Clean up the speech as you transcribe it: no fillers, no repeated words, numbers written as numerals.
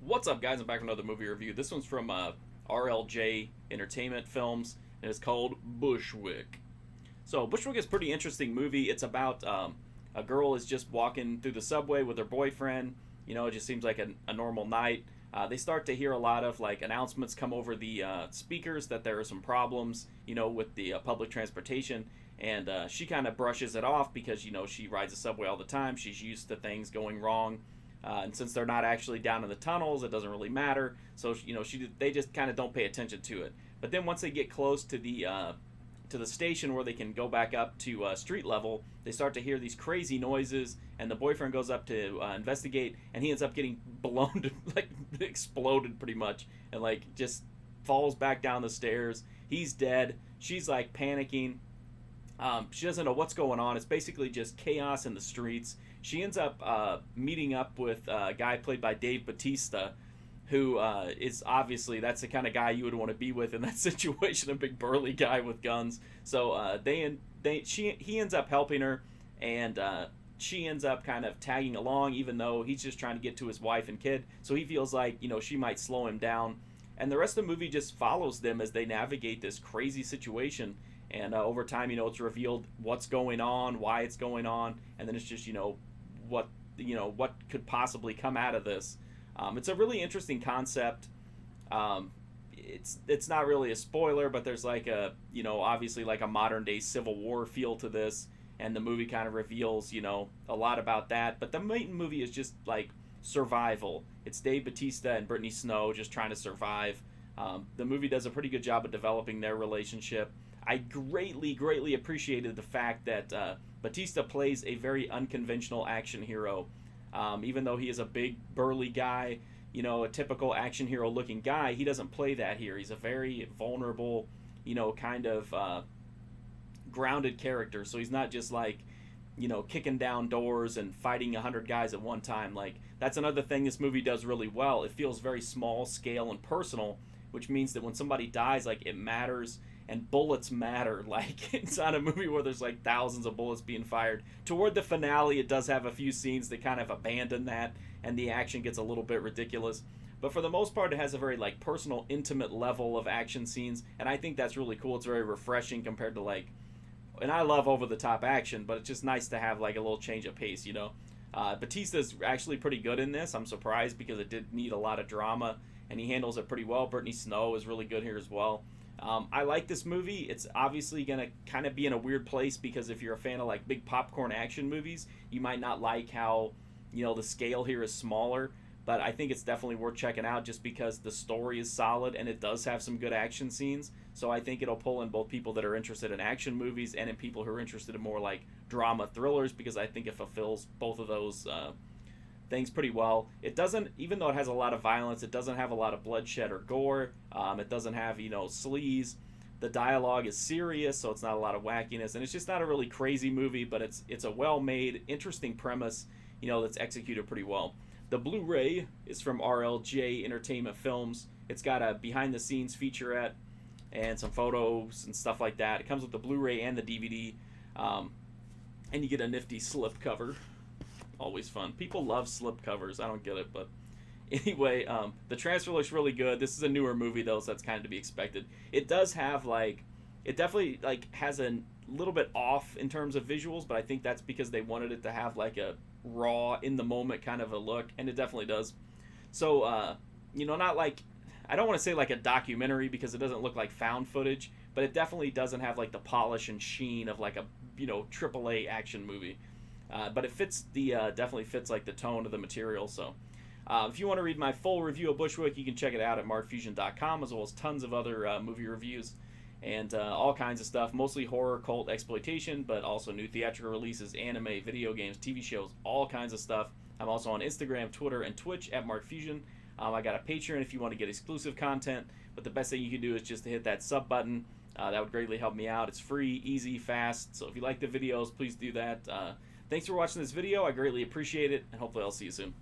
What's up, guys? I'm back with another movie review. This one's from RLJ Entertainment Films, and it's called Bushwick. So, Bushwick is a pretty interesting movie. It's about a girl is just walking through the subway with her boyfriend. You know, it just seems like a normal night. They start to hear a lot of like announcements come over the speakers that there are some problems, you know, with the public transportation. And she kind of brushes it off because, you know, she rides the subway all the time. She's used to things going wrong. And since they're not actually down in the tunnels, it doesn't really matter. So, you know, they just kind of don't pay attention to it. But then once they get close to the station where they can go back up to street level, they start to hear these crazy noises, and the boyfriend goes up to investigate, and he ends up getting blown, like exploded pretty much, and like just falls back down the stairs. He's dead. She's like panicking. She doesn't know what's going on. It's basically just chaos in the streets. She ends up meeting up with a guy played by Dave Bautista, who is obviously, that's the kind of guy you would want to be with in that situation, a big burly guy with guns. So he ends up helping her, and she ends up kind of tagging along, even though he's just trying to get to his wife and kid. So he feels like, you know, she might slow him down. And the rest of the movie just follows them as they navigate this crazy situation. And over time, you know, it's revealed what's going on, why it's going on, and then it's just, you know, what could possibly come out of this. It's a really interesting concept. It's not really a spoiler, but there's like a, you know, obviously like a modern day Civil War feel to this, and the movie kind of reveals, you know, a lot about that. But the main movie is just like survival. It's Dave Bautista and Brittany Snow just trying to survive. The movie does a pretty good job of developing their relationship. I greatly appreciated the fact that Bautista plays a very unconventional action hero. Even though he is a big burly guy, you know, a typical action hero looking guy, he doesn't play that here. He's a very vulnerable, you know, kind of grounded character. So he's not just like, you know, kicking down doors and fighting 100 guys at one time. Like, that's another thing this movie does really well. It feels very small scale and personal, which means that when somebody dies, like, it matters. And bullets matter. Like, it's not a movie where there's like thousands of bullets being fired. Toward the finale, it does have a few scenes that kind of abandon that, and the action gets a little bit ridiculous. But for the most part, it has a very like personal, intimate level of action scenes, and I think that's really cool. It's very refreshing compared to like, and I love over-the-top action, but it's just nice to have like a little change of pace, you know. Batista's actually pretty good in this. I'm surprised because it did need a lot of drama, and he handles it pretty well. Brittany Snow is really good here as well. I like this movie. It's obviously going to kind of be in a weird place because if you're a fan of like big popcorn action movies, you might not like how, you know, the scale here is smaller, but I think it's definitely worth checking out just because the story is solid and it does have some good action scenes. So I think it'll pull in both people that are interested in action movies and in people who are interested in more like drama thrillers, because I think it fulfills both of those things pretty well. It doesn't, even though it has a lot of violence, it doesn't have a lot of bloodshed or gore. It doesn't have, you know, sleaze. The dialogue is serious, so it's not a lot of wackiness, and it's just not a really crazy movie, but it's a well-made, interesting premise, you know, that's executed pretty well. The Blu-ray is from RLJ Entertainment Films. It's got a behind-the-scenes featurette and some photos and stuff like that. It comes with the Blu-ray and the DVD, and you get a nifty slip cover. Always fun. People love slip covers. I don't get it, but anyway, the transfer looks really good. This is a newer movie though, so that's kind of to be expected. It does have like, it definitely like has a little bit off in terms of visuals, but I think that's because they wanted it to have like a raw, in the moment kind of a look, and it definitely does. So, you know, not like, I don't want to say like a documentary because it doesn't look like found footage, but it definitely doesn't have like the polish and sheen of like a, you know, AAA action movie. But it fits definitely fits like the tone of the material. So if you want to read my full review of Bushwick, you can check it out at markfusion.com, as well as tons of other movie reviews and all kinds of stuff, mostly horror, cult, exploitation, but also new theatrical releases, anime, video games, TV shows, all kinds of stuff. I'm also on Instagram, Twitter, and Twitch at markfusion. I got a Patreon if you want to get exclusive content, but the best thing you can do is just to hit that sub button. That would greatly help me out. It's free, easy, fast, so if you like the videos, please do that. Thanks for watching this video. I greatly appreciate it, and hopefully I'll see you soon.